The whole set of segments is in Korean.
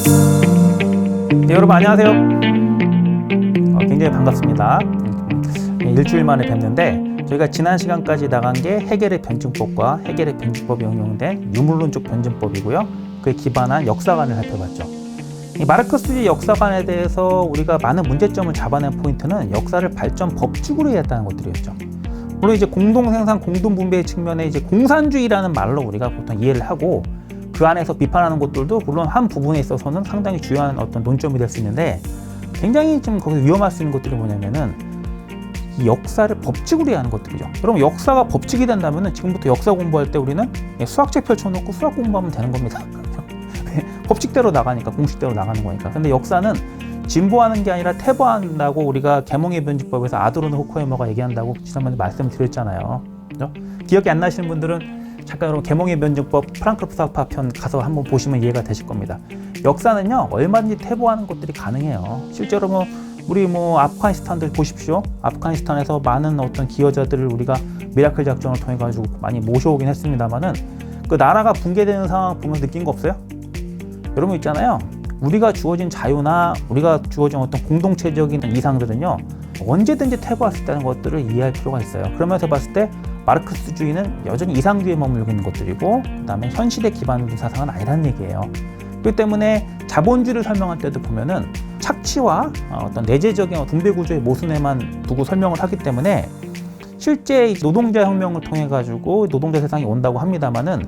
네, 여러분 안녕하세요. 굉장히 반갑습니다. 일주일 만에 뵙는데 저희가 지난 시간까지 나간 게 해겔의 변증법과 해겔의 변증법에 응용된 유물론적 변증법이고요. 그에 기반한 역사관을 살펴봤죠. 이 마르크스주의 역사관에 대해서 우리가 많은 문제점을 잡아낸 포인트는 역사를 발전 법칙으로 이해했다는 것들이었죠. 물론 이제 공동생산, 공동분배의 측면에 이제 공산주의라는 말로 우리가 보통 이해를 하고 그 안에서 비판하는 것들도 물론 한 부분에 있어서는 상당히 중요한 어떤 논점이 될 수 있는데 굉장히 좀 거기서 위험할 수 있는 것들이 뭐냐면은 이 역사를 법칙으로 이해하는 것들이죠. 여러분 역사가 법칙이 된다면은 지금부터 역사 공부할 때 우리는 수학책 펼쳐놓고 수학 공부하면 되는 겁니다. 법칙대로 나가니까 공식대로 나가는 거니까. 근데 역사는 진보하는 게 아니라 퇴보한다고 우리가 계몽의 변증법에서 아도르노 호크하이머가 얘기한다고 지난번에 말씀드렸잖아요. 그렇죠? 기억이 안 나시는 분들은 잠깐 여러분 계몽의 변증법 프랑크푸르트 편 가서 한번 보시면 이해가 되실 겁니다. 역사는요 얼마든지 퇴보하는 것들이 가능해요. 실제로 우리 아프가니스탄들 보십시오. 아프가니스탄에서 많은 어떤 기여자들을 우리가 미라클 작전을 통해 가지고 많이 모셔오긴 했습니다만은 그 나라가 붕괴되는 상황 보면 느낀 거 없어요? 여러분 있잖아요. 우리가 주어진 자유나 우리가 주어진 어떤 공동체적인 이상들은요 언제든지 퇴보할 수 있다는 것들을 이해할 필요가 있어요. 그러면서 봤을 때 마르크스주의는 여전히 이상주의에 머물고 있는 것들이고 그 다음에 현실에 기반된 사상은 아니라는 얘기예요. 그렇기 때문에 자본주의를 설명할 때도 보면은 착취와 어떤 내재적인 분배 구조의 모순에만 두고 설명을 하기 때문에 실제 노동자 혁명을 통해 가지고 노동자 세상이 온다고 합니다만은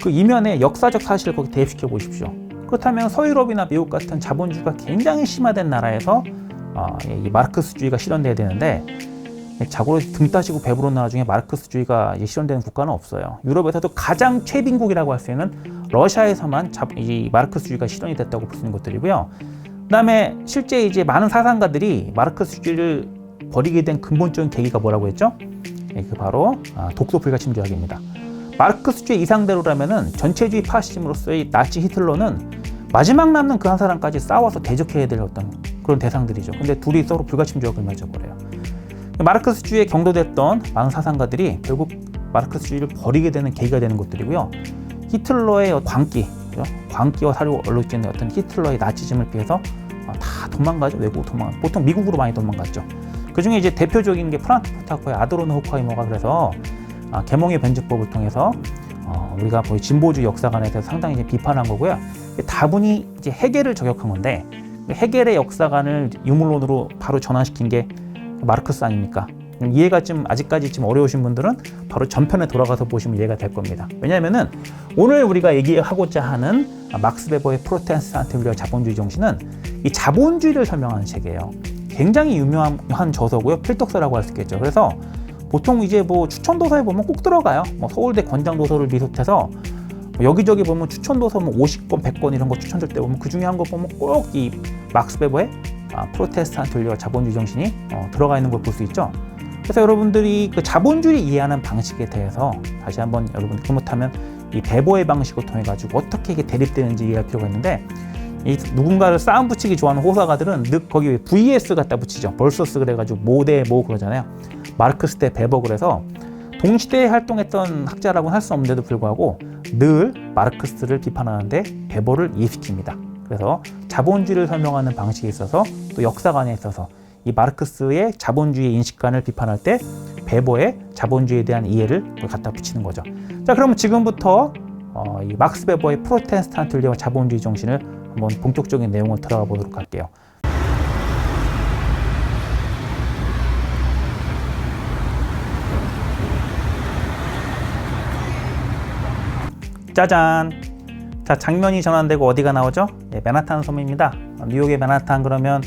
그 이면에 역사적 사실을 거기 대입시켜 보십시오. 그렇다면 서유럽이나 미국 같은 자본주의가 굉장히 심화된 나라에서 이 마르크스주의가 실현돼야 되는데 자고로 등 따시고 배부른 나라 중에 마르크스주의가 실현되는 국가는 없어요. 유럽에서도 가장 최빈국이라고 할 수 있는 러시아에서만 이 마르크스주의가 실현이 됐다고 볼 수 있는 것들이고요. 그다음에 실제 이제 많은 사상가들이 마르크스주의를 버리게 된 근본적인 계기가 뭐라고 했죠? 그 바로 독소 불가침 조약입니다. 마르크스주의 이상대로라면은 전체주의 파시즘으로서의 나치 히틀러는 마지막 남는 그 한 사람까지 싸워서 대적해야 될 어떤 그런 대상들이죠. 근데 둘이 서로 불가침 조약을 맺어버려요. 마르크스주의에 경도됐던 많은 사상가들이 결국 마르크스주의를 버리게 되는 계기가 되는 것들이고요. 히틀러의 광기와 사료가 얼룩진 어떤 히틀러의 나치즘을 피해서 다 도망가죠. 외국 보통 미국으로 많이 도망갔죠. 그 중에 이제 대표적인 게 프랑크푸르트의 아도르노 호크하이머가 그래서 계몽의 변증법을 통해서 우리가 거의 진보주의 역사관에 대해서 상당히 이제 비판한 거고요. 다분히 이제 해겔을 저격한 건데 해겔의 역사관을 유물론으로 바로 전환시킨 게 마르크스 아닙니까? 이해가 아직까지 어려우신 분들은 바로 전편에 돌아가서 보시면 이해가 될 겁니다. 왜냐하면은 오늘 우리가 얘기하고자 하는 막스 베버의 프로테스탄트주의와 자본주의 정신은 이 자본주의를 설명하는 책이에요. 굉장히 유명한 저서고요. 필독서라고 할 수 있겠죠. 그래서 보통 이제 추천 도서에 보면 꼭 들어가요. 서울대 권장 도서를 비롯해서 여기저기 보면 추천 도서 50권, 100권 이런 거 추천될 때 보면 그 중에 한 거 보면 꼭 이 막스 베버의 프로테스탄트주의와 자본주의 정신이 들어가 있는 걸 볼 수 있죠. 그래서 여러분들이 그 자본주의를 이해하는 방식에 대해서 다시 한번 여러분들 그렇다면 이 베버의 방식을 통해 가지고 어떻게 이게 대립되는지 이해할 필요가 있는데 이 누군가를 싸움 붙이기 좋아하는 호사가들은 늘 거기 VS 갖다 붙이죠. 벌서스 그래가지고 모 대 모 그러잖아요. 마르크스 대 베버 그래서 동시대에 활동했던 학자라고는 할 수 없는데도 불구하고 늘 마르크스를 비판하는데 베버를 이해시킵니다. 그래서 자본주의를 설명하는 방식에 있어서 또 역사관에 있어서 이 마르크스의 자본주의 인식관을 비판할 때 베버의 자본주의에 대한 이해를 갖다 붙이는 거죠. 자, 그러면 지금부터 이 막스 베버의 프로테스탄트주의와 자본주의 정신을 한번 본격적인 내용을 들어가 보도록 할게요. 짜잔! 자, 장면이 전환되고 어디가 나오죠? 맨하탄 섬입니다. 뉴욕의 맨하탄 그러면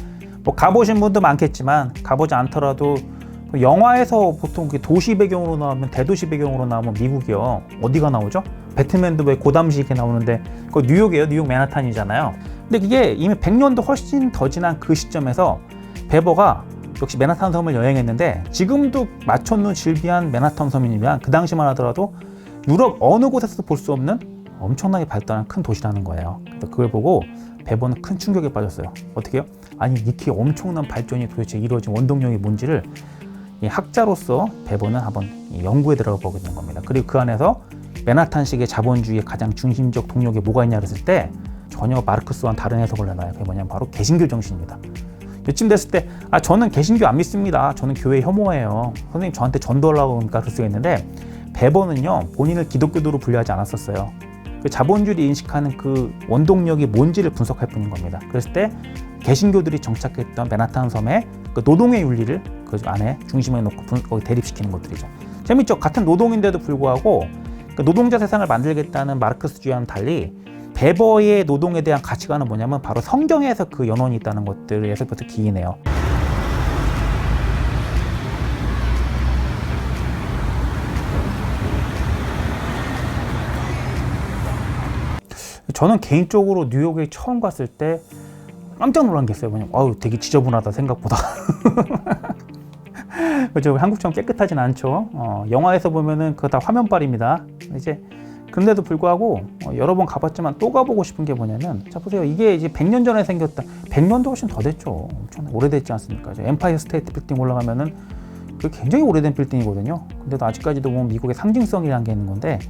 가보신 분도 많겠지만 가보지 않더라도 영화에서 보통 도시 배경으로 나오면 대도시 배경으로 나오면 미국이요. 어디가 나오죠? 배트맨도 왜 고담시에 나오는데 그거 뉴욕이에요. 뉴욕 맨하탄이잖아요. 근데 그게 이미 100년도 훨씬 더 지난 그 시점에서 베버가 역시 맨하탄 섬을 여행했는데 지금도 마천루 질비한 맨하탄 섬이지만 그 당시만 하더라도 유럽 어느 곳에서도 볼 수 없는 엄청나게 발달한 큰 도시라는 거예요. 그래서 그걸 보고 베버는 큰 충격에 빠졌어요. 어떻게 해요? 아니 이렇게 엄청난 발전이 도대체 이루어진 원동력이 뭔지를 이 학자로서 베버는 한번 연구에 들어가 보게 된 겁니다. 그리고 그 안에서 맨하탄식의 자본주의의 가장 중심적 동력이 뭐가 있냐 그랬을 때 전혀 마르크스와는 다른 해석을 내놔요. 그게 뭐냐면 바로 개신교 정신입니다. 이쯤 됐을 때 저는 개신교 안 믿습니다. 저는 교회 혐오해요. 선생님 저한테 전도하려고 하니까 그럴 수가 있는데 베버는요 본인을 기독교도로 분류하지 않았었어요. 그 자본주의 인식하는 그 원동력이 뭔지를 분석할 뿐인 겁니다. 그랬을 때 개신교들이 정착했던 맨하탄 섬의 그 노동의 윤리를 그 안에 중심에 놓고 거기 대립시키는 것들이죠. 재밌죠? 같은 노동인데도 불구하고 그 노동자 세상을 만들겠다는 마르크스주의와는 달리 베버의 노동에 대한 가치관은 뭐냐면 바로 성경에서 그 연원이 있다는 것들에서부터 기이네요. 저는 개인적으로 뉴욕에 처음 갔을 때 깜짝 놀란 게 있어요. 뭐냐면 되게 지저분하다 생각보다. 그죠? 한국처럼 깨끗하진 않죠. 영화에서 보면은 그거 다 화면빨입니다. 이제 그런데도 불구하고 여러 번 가봤지만 또 가보고 싶은 게 뭐냐면 자 보세요. 이게 이제 100년 전에 생겼다. 100년도 훨씬 더 됐죠. 엄청 오래됐지 않습니까? 엠파이어 스테이트 빌딩 올라가면은 그게 굉장히 오래된 빌딩이거든요. 근데도 아직까지도 보면 미국의 상징성이라는 게 있는 건데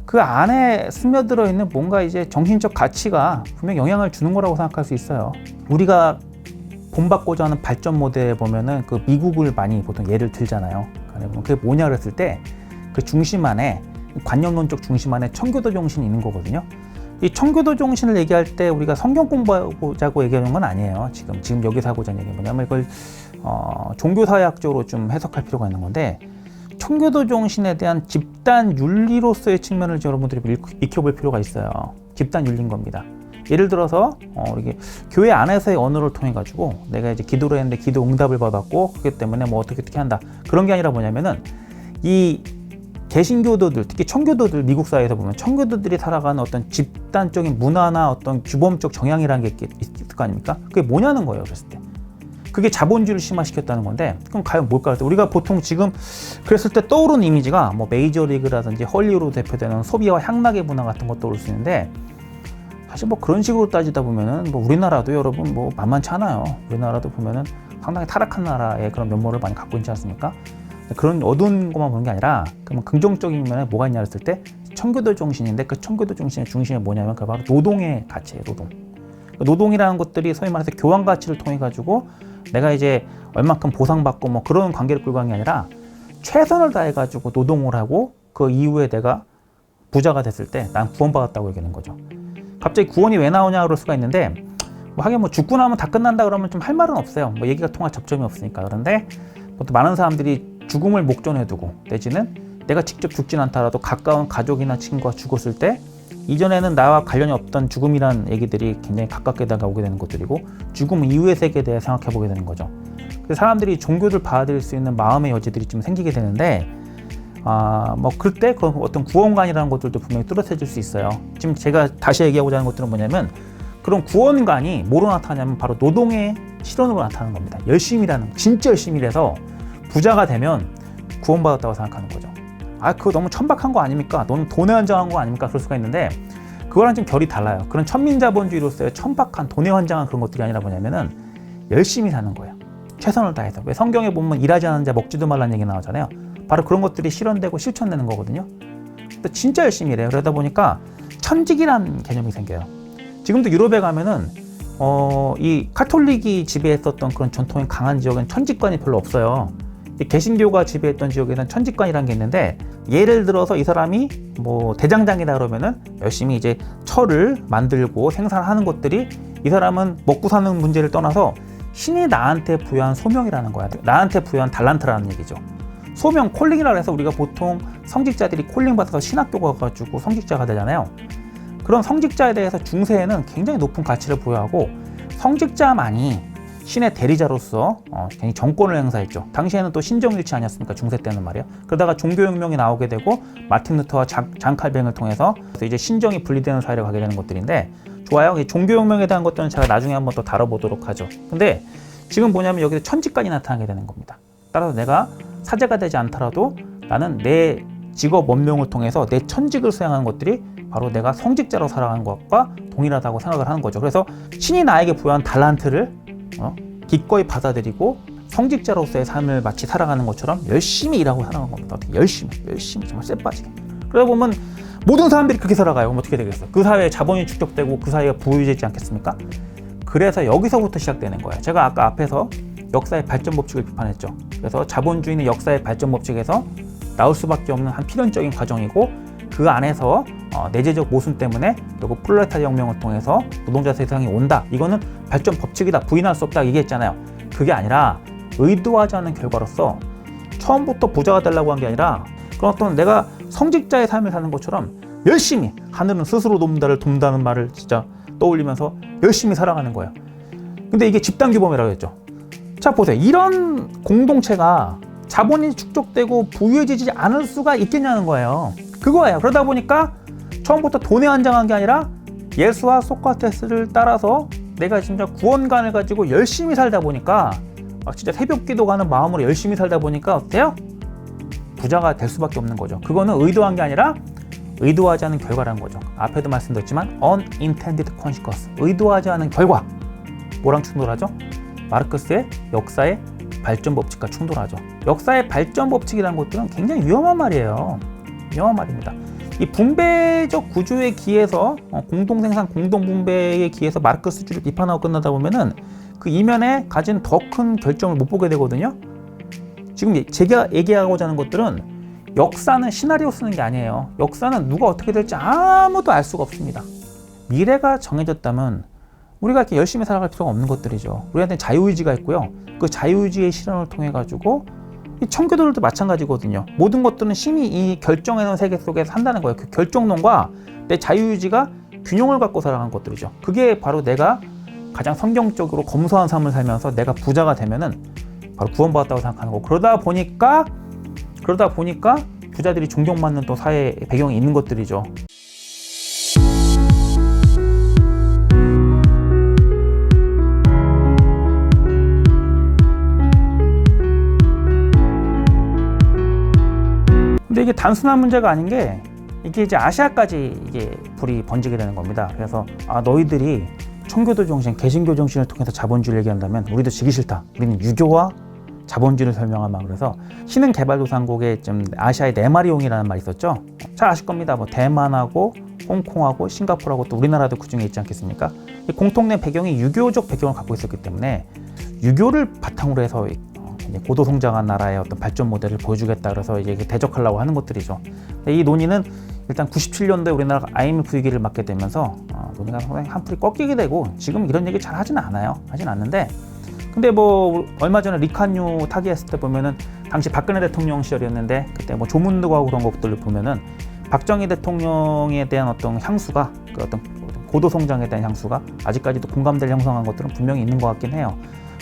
그 안에 스며들어 있는 뭔가 이제 정신적 가치가 분명 영향을 주는 거라고 생각할 수 있어요. 우리가 본받고자 하는 발전 모델에 보면은 그 미국을 많이 보통 예를 들잖아요. 그게 뭐냐 그랬을 때 그 중심 안에 관념론적 중심 안에 청교도 정신이 있는 거거든요. 이 청교도 정신을 얘기할 때 우리가 성경 공부하자고 얘기하는 건 아니에요. 지금 여기서 하고자 하는 얘기는 뭐냐면 이걸 종교사회학적으로 좀 해석할 필요가 있는 건데 청교도 정신에 대한 집단 윤리로서의 측면을 여러분들이 익혀볼 필요가 있어요. 집단 윤리인 겁니다. 예를 들어서 이렇게 교회 안에서의 언어를 통해 가지고 내가 이제 기도를 했는데 기도 응답을 받았고 그렇기 때문에 뭐 어떻게 한다 그런 게 아니라 뭐냐면은 이 개신교도들 특히 청교도들 미국 사회에서 보면 청교도들이 살아가는 어떤 집단적인 문화나 어떤 규범적 정향이라는 게 있을 거 아닙니까? 그게 뭐냐는 거예요. 그랬을 때 그게 자본주의를 심화시켰다는 건데 그럼 과연 뭘까? 우리가 보통 지금 그랬을 때 떠오르는 이미지가 뭐 메이저리그라든지 헐리우드로 대표되는 소비와 향락의 문화 같은 것도 떠오를 수 있는데 사실 뭐 그런 식으로 따지다 보면은 뭐 우리나라도 여러분 뭐 만만치 않아요. 우리나라도 보면은 상당히 타락한 나라의 그런 면모를 많이 갖고 있지 않습니까? 그런 어두운 것만 보는 게 아니라 그러면 긍정적인 면에 뭐가 있냐 했을 때 청교도 정신인데 그 청교도 정신의 중심이 뭐냐면 그 바로 노동의 가치예요. 노동이라는 것들이 소위 말해서 교환 가치를 통해 가지고 내가 이제 얼만큼 보상받고 뭐 그런 관계를 끌고 가는 게 아니라 최선을 다해 가지고 노동을 하고 그 이후에 내가 부자가 됐을 때 난 구원받았다고 얘기하는 거죠. 갑자기 구원이 왜 나오냐 그럴 수가 있는데 뭐 하긴 뭐 죽고 나면 다 끝난다 그러면 좀 할 말은 없어요. 뭐 얘기가 통할 접점이 없으니까. 그런데 또 많은 사람들이 죽음을 목전에 두고 내지는 내가 직접 죽진 않더라도 가까운 가족이나 친구가 죽었을 때 이전에는 나와 관련이 없던 죽음이라는 얘기들이 굉장히 가깝게 다가오게 되는 것들이고 죽음 이후의 세계에 대해 생각해 보게 되는 거죠. 그래서 사람들이 종교를 받아들일 수 있는 마음의 여지들이 좀 생기게 되는데 뭐 그때 그 어떤 구원관이라는 것들도 분명히 뚜렷해질 수 있어요. 지금 제가 다시 얘기하고자 하는 것들은 뭐냐면 그런 구원관이 뭐로 나타나냐면 바로 노동의 실현으로 나타나는 겁니다. 열심히라는 진짜 열심히 일해서 부자가 되면 구원받았다고 생각하는 거죠. 그거 너무 천박한 거 아닙니까? 너무 돈에 환장한 거 아닙니까? 그럴 수가 있는데 그거랑 좀 결이 달라요. 그런 천민자본주의로서의 천박한 돈에 환장한 그런 것들이 아니라 뭐냐면은 열심히 사는 거예요. 최선을 다해서. 왜 성경에 보면 일하지 않은 자 먹지도 말라는 얘기 나오잖아요. 바로 그런 것들이 실현되고 실천되는 거거든요. 근데 진짜 열심히 일해요. 그러다 보니까 천직이라는 개념이 생겨요. 지금도 유럽에 가면은 이 카톨릭이 지배했었던 그런 전통이 강한 지역엔 천직관이 별로 없어요. 개신교가 지배했던 지역에는 천직관이라는 게 있는데 예를 들어서 이 사람이 뭐 대장장이다 그러면은 열심히 이제 철을 만들고 생산하는 것들이 이 사람은 먹고 사는 문제를 떠나서 신이 나한테 부여한 소명이라는 거야. 나한테 부여한 달란트라는 얘기죠. 소명, 콜링이라고 해서 우리가 보통 성직자들이 콜링 받아서 신학교 가가지고 성직자가 되잖아요. 그런 성직자에 대해서 중세에는 굉장히 높은 가치를 부여하고 성직자만이 신의 대리자로서 굉장히 정권을 행사했죠. 당시에는 또 신정일치 아니었습니까? 중세 때는 말이에요. 그러다가 종교혁명이 나오게 되고 마틴 루터와 장칼뱅을 통해서 이제 신정이 분리되는 사회로 가게 되는 것들인데 좋아요. 이 종교혁명에 대한 것들은 제가 나중에 한번 더 다뤄보도록 하죠. 근데 지금 뭐냐면 여기서 천직관이 나타나게 되는 겁니다. 따라서 내가 사제가 되지 않더라도 나는 내 직업 원명을 통해서 내 천직을 수행하는 것들이 바로 내가 성직자로 살아가는 것과 동일하다고 생각을 하는 거죠. 그래서 신이 나에게 부여한 달란트를 기꺼이 받아들이고 성직자로서의 삶을 마치 살아가는 것처럼 열심히 일하고 살아가는 겁니다. 어떻게 열심히 정말 쎄 빠지게. 그러다 보면 모든 사람들이 그렇게 살아가요. 그럼 어떻게 되겠어? 그 사회에 자본이 축적되고 그 사회가 부유해지지 않겠습니까? 그래서 여기서부터 시작되는 거예요. 제가 아까 앞에서 역사의 발전 법칙을 비판했죠. 그래서 자본주의는 역사의 발전 법칙에서 나올 수밖에 없는 한 필연적인 과정이고, 그 안에서 내재적 모순 때문에 결국 프롤레타리아 혁명을 통해서 노동자 세상이 온다. 이거는 발전 법칙이다. 부인할 수 없다 얘기했잖아요. 그게 아니라 의도하지 않은 결과로서 처음부터 부자가 되려고 한 게 아니라 그런 어떤 내가 성직자의 삶을 사는 것처럼 열심히, 하늘은 스스로 돕는다는 말을 진짜 떠올리면서 열심히 살아가는 거예요. 근데 이게 집단규범이라고 했죠. 자, 보세요. 이런 공동체가 자본이 축적되고 부유해지지 않을 수가 있겠냐는 거예요. 그거예요. 그러다 보니까 처음부터 돈에 한정한 게 아니라 예수와 소크라테스를 따라서 내가 진짜 구원관을 가지고 열심히 살다 보니까 진짜 새벽 기도 가는 마음으로 열심히 살다 보니까 어때요? 부자가 될 수밖에 없는 거죠. 그거는 의도한 게 아니라 의도하지 않은 결과라는 거죠. 앞에도 말씀드렸지만 unintended consequence, 의도하지 않은 결과. 뭐랑 충돌하죠? 마르크스의 역사의 발전 법칙과 충돌하죠. 역사의 발전 법칙이라는 것들은 굉장히 위험한 말이에요. 위험한 말입니다. 이 분배적 구조에 기해서 공동생산, 공동분배에 기해서 마르크스주의를 비판하고 끝나다 보면은 그 이면에 가진 더 큰 결정을 못 보게 되거든요. 지금 제가 얘기하고자 하는 것들은 역사는 시나리오 쓰는 게 아니에요. 역사는 누가 어떻게 될지 아무도 알 수가 없습니다. 미래가 정해졌다면 우리가 이렇게 열심히 살아갈 필요가 없는 것들이죠. 우리한테 자유의지가 있고요. 그 자유의지의 실현을 통해 가지고 이 청교도들도 마찬가지거든요. 모든 것들은 심히 이 결정해놓은 세계 속에서 한다는 거예요. 그 결정론과 내 자유의지가 균형을 갖고 살아가는 것들이죠. 그게 바로 내가 가장 성경적으로 검소한 삶을 살면서 내가 부자가 되면은 바로 구원받았다고 생각하는 거고, 그러다 보니까 부자들이 존경받는 또 사회 배경이 있는 것들이죠. 근데 이게 단순한 문제가 아닌 게 이게 이제 아시아까지 이게 불이 번지게 되는 겁니다. 그래서 너희들이 청교도 정신, 개신교 정신을 통해서 자본주의를 얘기한다면 우리도 지기 싫다. 우리는 유교와 자본주의를 설명하마. 그래서 신흥개발도상국의 좀 아시아의 네마리옹이라는 말이 있었죠. 잘 아실 겁니다. 뭐 대만하고 홍콩하고 싱가포르하고 또 우리나라도 그 중에 있지 않겠습니까? 이 공통된 배경이 유교적 배경을 갖고 있었기 때문에 유교를 바탕으로 해서 고도 성장한 나라의 어떤 발전 모델을 보여주겠다 그래서 이제 대적하려고 하는 것들이죠. 이 논의는 일단 97년도에 우리나라가 IMF 위기를 맞게 되면서 논의가 상당히 한풀이 꺾이게 되고 지금 이런 얘기 잘 하진 않아요. 하진 않는데, 근데 뭐 얼마 전에 리칸유 타기했을 때 보면은 당시 박근혜 대통령 시절이었는데 그때 뭐 조문도 하고 그런 것들을 보면은 박정희 대통령에 대한 어떤 향수가, 그 어떤 고도 성장에 대한 향수가 아직까지도 공감대를 형성한 것들은 분명히 있는 것 같긴 해요.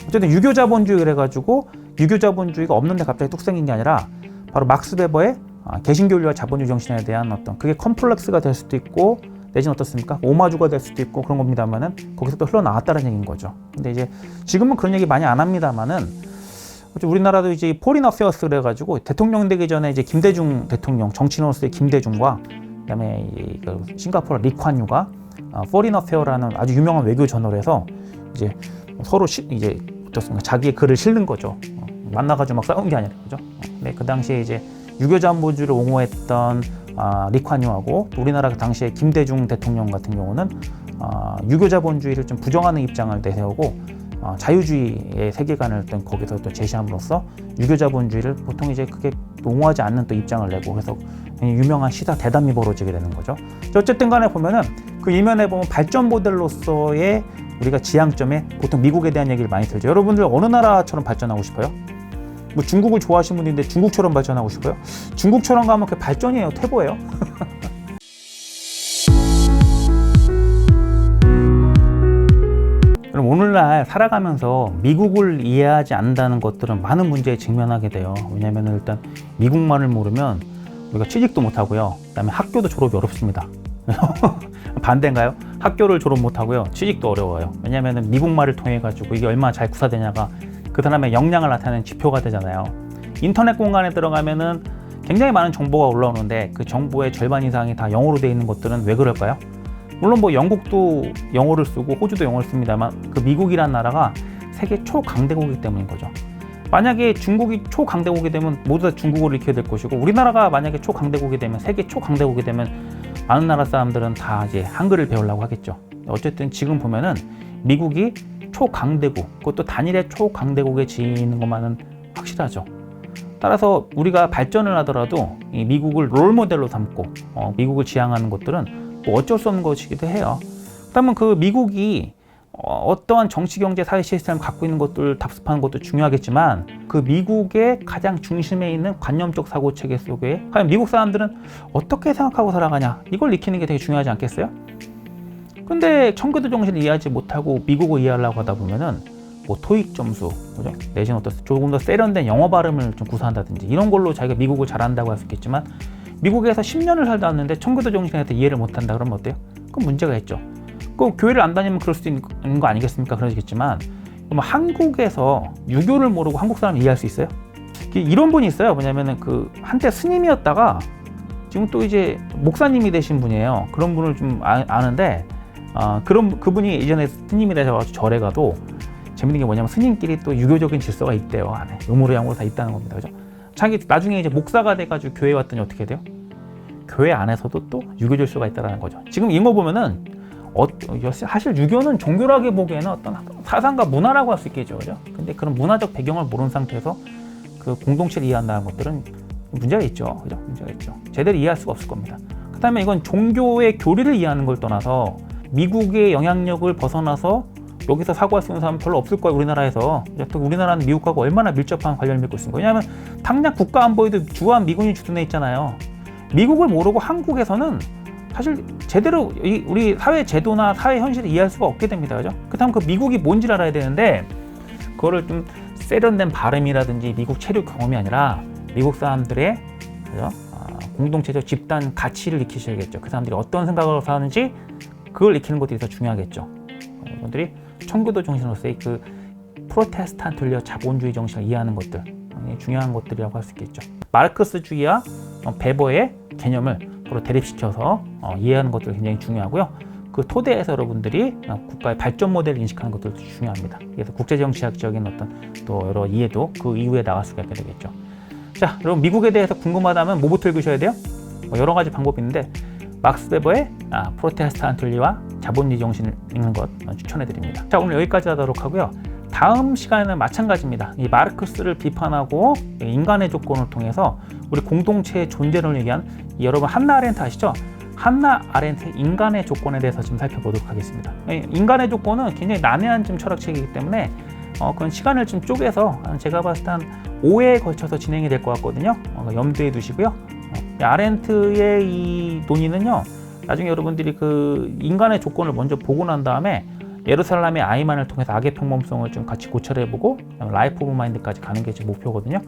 어쨌든 유교 자본주의 그래가지고 유교 자본주의가 없는데 갑자기 뚝 생긴 게 아니라 바로 막스 베버의 개신교율과 자본주의 정신에 대한 어떤 그게 컴플렉스가 될 수도 있고 내지는 어떻습니까? 오마주가 될 수도 있고 그런 겁니다만은 거기서 또 흘러나왔다는 얘기인 거죠. 근데 이제 지금은 그런 얘기 많이 안 합니다만은 우리나라도 이제 포린 어페어스 그래가지고 대통령 되기 전에 이제 김대중 대통령, 정치인으로서의 김대중과 그다음에 싱가포르 리칸유가 포린 어페어라는 아주 유명한 외교 저널에서 이제 서로 이제 어떻습니까? 자기의 글을 실는 거죠. 만나가지고 막 싸운 게 아니라, 그죠? 네, 그 당시에 이제 유교 자본주의를 옹호했던 리칸유하고 또 우리나라 그 당시에 김대중 대통령 같은 경우는 유교 자본주의를 좀 부정하는 입장을 내세우고 자유주의의 세계관을 또 거기서 또 제시함으로써 유교 자본주의를 보통 이제 그게 옹호하지 않는 또 입장을 내고 그래서 유명한 시사 대담이 벌어지게 되는 거죠. 어쨌든 간에 보면은 그 이면에 보면 발전 모델로서의 우리가 지향점에 보통 미국에 대한 얘기를 많이 들죠. 여러분들 어느 나라처럼 발전하고 싶어요? 뭐 중국을 좋아하시는 분인데 중국처럼 발전하고 싶어요? 중국처럼 가면 그게 발전이에요? 퇴보예요? 그럼 오늘날 살아가면서 미국을 이해하지 않는다는 것들은 많은 문제에 직면하게 돼요. 왜냐하면 일단 미국말을 모르면 우리가 취직도 못하고요. 그다음에 학교도 졸업이 어렵습니다. 반대인가요? 학교를 졸업 못하고요. 취직도 어려워요. 왜냐하면 미국말을 통해 가지고 이게 얼마나 잘 구사되냐가 그 사람의 역량을 나타내는 지표가 되잖아요. 인터넷 공간에 들어가면은 굉장히 많은 정보가 올라오는데 그 정보의 절반 이상이 다 영어로 되어 있는 것들은 왜 그럴까요? 물론 뭐 영국도 영어를 쓰고 호주도 영어를 씁니다만 그 미국이란 나라가 세계 초강대국이기 때문인 거죠. 만약에 중국이 초강대국이 되면 모두 다 중국어를 익혀야 될 것이고 우리나라가 만약에 초강대국이 되면 세계 초강대국이 되면 많은 나라 사람들은 다 이제 한글을 배우려고 하겠죠. 어쨌든 지금 보면은 미국이 초강대국, 그것도 단일의 초강대국에 지는 것만은 확실하죠. 따라서 우리가 발전을 하더라도 이 미국을 롤모델로 삼고 미국을 지향하는 것들은 뭐 어쩔 수 없는 것이기도 해요. 그렇다면 그 미국이 어떠한 정치, 경제, 사회 시스템을 갖고 있는 것들 답습하는 것도 중요하겠지만 그 미국의 가장 중심에 있는 관념적 사고 체계 속에 과연 미국 사람들은 어떻게 생각하고 살아가냐, 이걸 익히는 게 되게 중요하지 않겠어요? 근데 청교도 정신을 이해하지 못하고 미국을 이해하려고 하다 보면은 뭐 토익 점수, 그죠? 내지는 어떤 조금 더 세련된 영어 발음을 좀 구사한다든지 이런 걸로 자기가 미국을 잘한다고 할 수 있겠지만 미국에서 10년을 살다 왔는데 청교도 정신에 대해서 이해를 못한다 그러면 어때요? 그건 문제가 있죠. 그 교회를 안 다니면 그럴 수 있는 거 아니겠습니까? 그러겠지만 한국에서 유교를 모르고 한국 사람 이해할 수 있어요? 이런 분이 있어요. 뭐냐면은 그 한때 스님이었다가 지금 또 이제 목사님이 되신 분이에요. 그런 분을 좀 아는데 그분이 예전에 스님이 되셔가지고 절에 가도 재밌는 게 뭐냐면 스님끼리 또 유교적인 질서가 있대요. 안에 음으로양으로 다 있다는 겁니다. 그죠? 자기 나중에 이제 목사가 돼가지고 교회 왔더니 어떻게 돼요? 교회 안에서도 또 유교 질서가 있다는 거죠. 지금 이거 보면은 사실 유교는 종교라기 보기에는 어떤 사상과 문화라고 할 수 있겠죠. 그죠? 근데 그런 문화적 배경을 모르는 상태에서 그 공동체를 이해한다는 것들은 문제가 있죠. 그죠? 문제가 있죠. 제대로 이해할 수가 없을 겁니다. 그 다음에 이건 종교의 교리를 이해하는 걸 떠나서 미국의 영향력을 벗어나서 여기서 사고할 수 있는 사람은 별로 없을 거예요. 우리나라에서. 또 우리나라는 미국하고 얼마나 밀접한 관련을 맺고 있습니까? 왜냐하면 당장 국가 안보에도 주한 미군이 주둔해 있잖아요. 미국을 모르고 한국에서는 사실 제대로 우리 사회 제도나 사회 현실을 이해할 수가 없게 됩니다. 그죠? 그렇다면 그 미국이 뭔지를 알아야 되는데 그거를 좀 세련된 발음이라든지 미국 체류 경험이 아니라 미국 사람들의 그죠? 공동체적 집단 가치를 익히셔야겠죠. 그 사람들이 어떤 생각으로 사는지 그걸 익히는 것들이 더 중요하겠죠. 여러분들이 청교도 정신으로서의 그 프로테스탄트려 자본주의 정신을 이해하는 것들 중요한 것들이라고 할 수 있겠죠. 마르크스주의와 베버의 개념을 서로 대립시켜서 이해하는 것들이 굉장히 중요하고요. 그 토대에서 여러분들이 국가의 발전 모델을 인식하는 것들도 중요합니다. 그래서 국제정치학적인 어떤 또 여러 이해도 그 이후에 나갈 수가 있게 되겠죠. 자, 여러분 미국에 대해서 궁금하다면 뭐부터 읽으셔야 돼요? 여러 가지 방법이 있는데 막스 베버의 프로테스탄트리와 자본주의 정신을 읽는 것 추천해 드립니다. 자, 오늘 여기까지 하도록 하고요. 다음 시간에는 마찬가지입니다. 이 마르크스를 비판하고 인간의 조건을 통해서 우리 공동체의 존재를 얘기한 여러분 한나 아렌트 아시죠? 한나 아렌트의 인간의 조건에 대해서 좀 살펴보도록 하겠습니다. 인간의 조건은 굉장히 난해한 좀 철학책이기 때문에 그런 시간을 좀 쪼개서 제가 봤을 때 한 5회에 걸쳐서 진행이 될 것 같거든요. 염두에 두시고요. 아렌트의 이 논의는요, 나중에 여러분들이 그 인간의 조건을 먼저 보고 난 다음에 예루살렘의 아이만을 통해서 악의 평범성을 좀 같이 고찰해보고 라이프 오브 마인드까지 가는 게 제 목표거든요.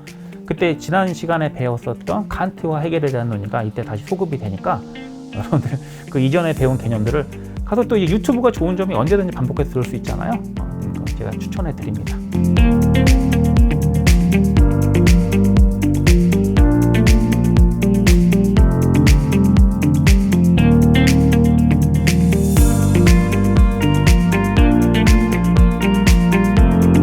그때 지난 시간에 배웠었던 칸트와 헤겔에 대한 논의가 이때 다시 소급이 되니까 여러분들 그 이전에 배운 개념들을 가서 또 유튜브가 좋은 점이 언제든지 반복해서 들을 수 있잖아요. 제가 추천해 드립니다.